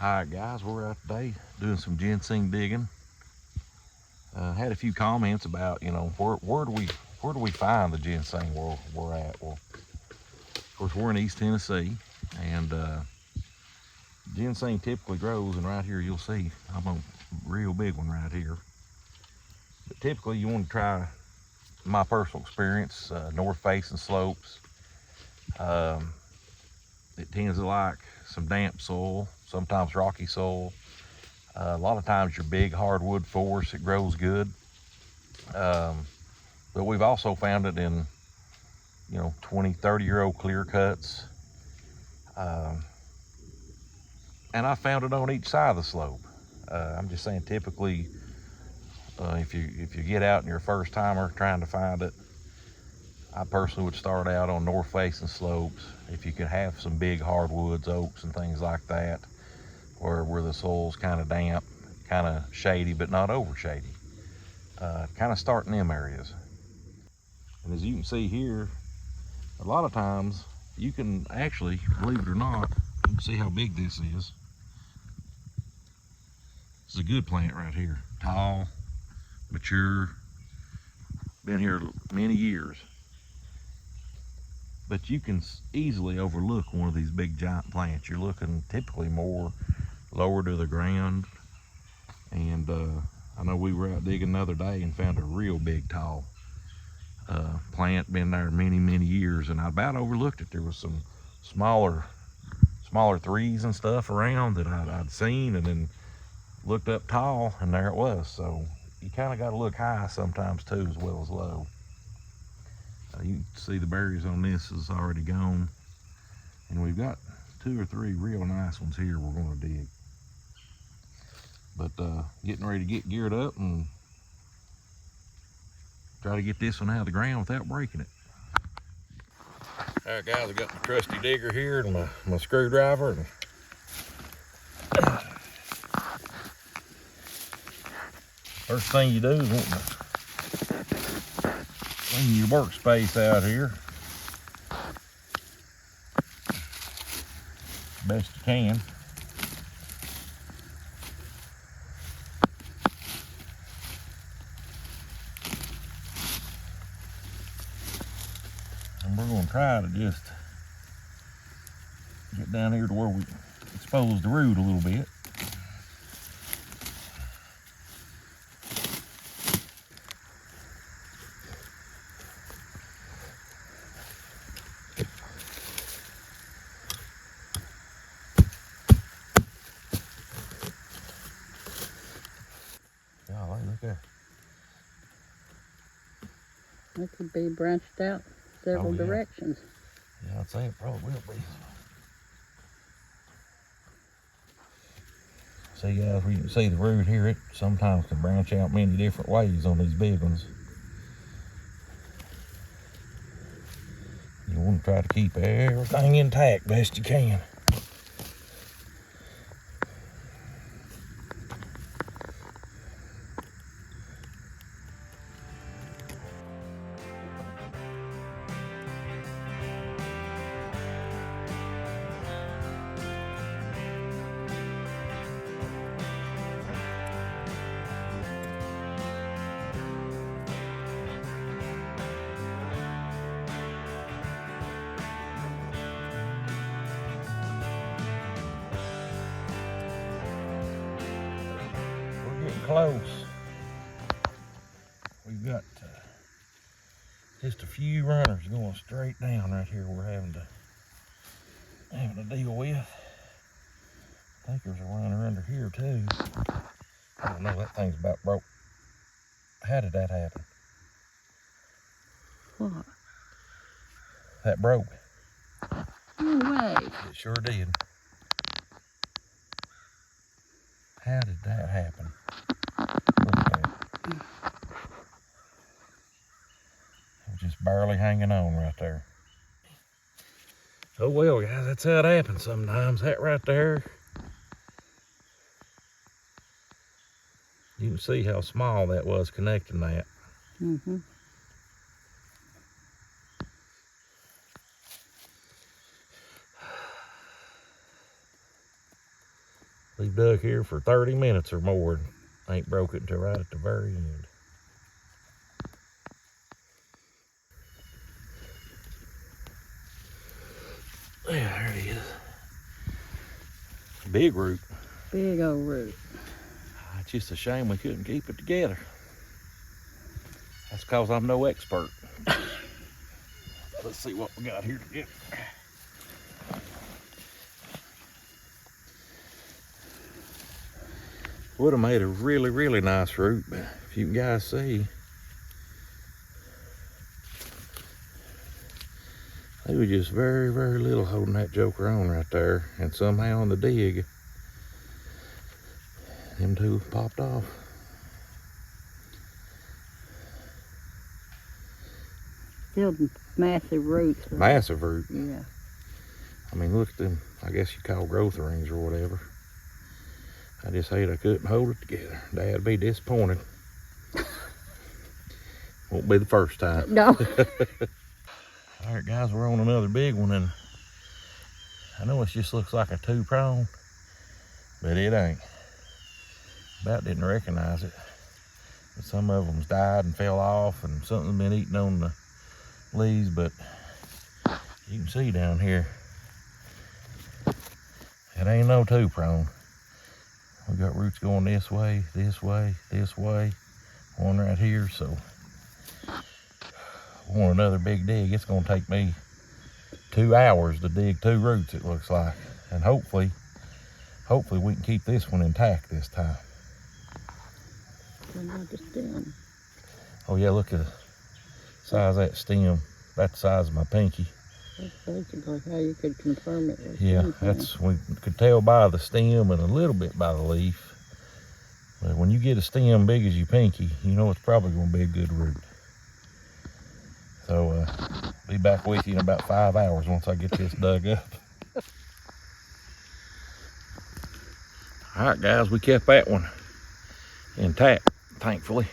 Alright guys, we're out today doing some ginseng digging. Had a few comments about, where do we find the ginseng where we're at? Well, of course we're in East Tennessee, and ginseng typically grows, and right here you'll see I'm a real big one right here. But typically you want to try, my personal experience, north facing slopes. It tends to like some damp soil, sometimes rocky soil. A lot of times your big hardwood forest, it grows good. But we've also found it in, 20, 30-year-old clear cuts. And I found it on each side of the slope. I'm just saying, typically, if you get out and you're a first timer trying to find it, I personally would start out on north facing slopes. If you can have some big hardwoods, oaks and things like that, where the soil's kind of damp, kind of shady, but not over shady. Kind of start in them areas. And as you can see here, a lot of times you can actually, believe it or not, you can see how big this is. This is a good plant right here. Tall, mature, been here many years. But you can easily overlook one of these big giant plants. You're looking typically more lower to the ground. And I know we were out digging the other day and found a real big tall plant, been there many years, and I about overlooked it. There was some smaller threes and stuff around that I'd seen, and then looked up tall, and there it was. So you kind of got to look high sometimes too, as well as low. You can see the berries on this is already gone, and we've got 2 or 3 real nice ones here we're going to dig. But getting ready to get geared up and try to get this one out of the ground without breaking it. All right guys, I got my trusty digger here and my screwdriver. And first thing you do is want to clean your workspace out here best you can. And we're going to try to just get down here to where we expose the root a little bit. Golly, look there. It could be branched out several directions. Yeah, I'd say it probably will be. See guys, we can see the root here. It sometimes can branch out many different ways on these big ones. You want to try to keep everything intact best you can. Close. We've got just a few runners going straight down right here. We're having to deal with. I think there's a runner under here too. I don't know. That thing's about broke. How did that happen? What? That broke. No way. It sure did. How did that happen? Look at that. It was just barely hanging on right there. Oh well, guys, that's how it happens sometimes. That right there. You can see how small that was connecting that. Mm-hmm. We've dug here for 30 minutes or more and ain't broke it until right at the very end. Yeah, there it is. Big root. Big old root. It's just a shame we couldn't keep it together. That's because I'm no expert. Let's see what we got here together. Would have made a really, really nice root, but if you guys see, they were just very, very little holding that joker on right there, and somehow on the dig, them two popped off. Still massive roots. Massive root. Yeah. I mean, look at them, I guess you call growth rings or whatever. I just hate I couldn't hold it together. Dad'd be disappointed. Won't be the first time. No. All right, guys, we're on another big one, and I know it just looks like a 2-prong, but it ain't. About didn't recognize it. But some of them's died and fell off, and something's been eating on the leaves, but you can see down here, it ain't no 2-prong. We got roots going this way, this way, this way, one right here, so I want another big dig. It's gonna take me 2 hours to dig 2 roots, it looks like. And hopefully we can keep this one intact this time. Another stem. Oh yeah, look at the size of that stem. That's the size of my pinky. That's basically how you could confirm it. Yeah, that's, we could tell by the stem and a little bit by the leaf. But when you get a stem big as your pinky, you know it's probably gonna be a good root. So be back with you in about 5 hours once I get this dug up. All right, guys, we kept that one intact, thankfully.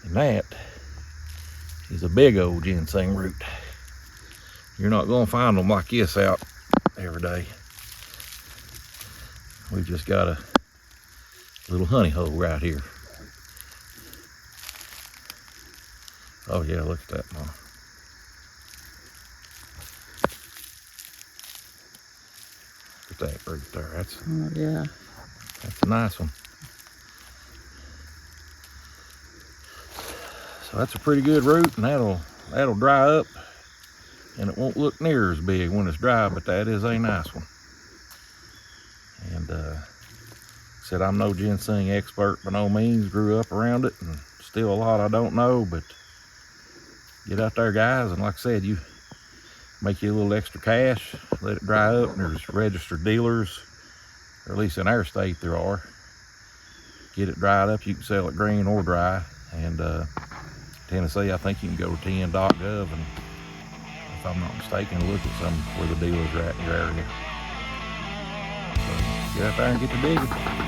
And that is a big old ginseng root. You're not gonna find them like this out every day. We've just got a little honey hole right here. Oh yeah, look at that, Mom. Look at that root there. That's, Oh, yeah. that's a nice one. So that's a pretty good root, and that'll dry up, and it won't look near as big when it's dry, but that is a nice one. And said I'm no ginseng expert by no means, grew up around it, and still a lot I don't know, but get out there, guys, and like I said, you make you a little extra cash, let it dry up, and there's registered dealers, or at least in our state there are. Get it dried up, you can sell it green or dry, and Tennessee, I think you can go to ten.gov, and if I'm not mistaken, look at some where the dealers are at in your area. So get out there and get to digging.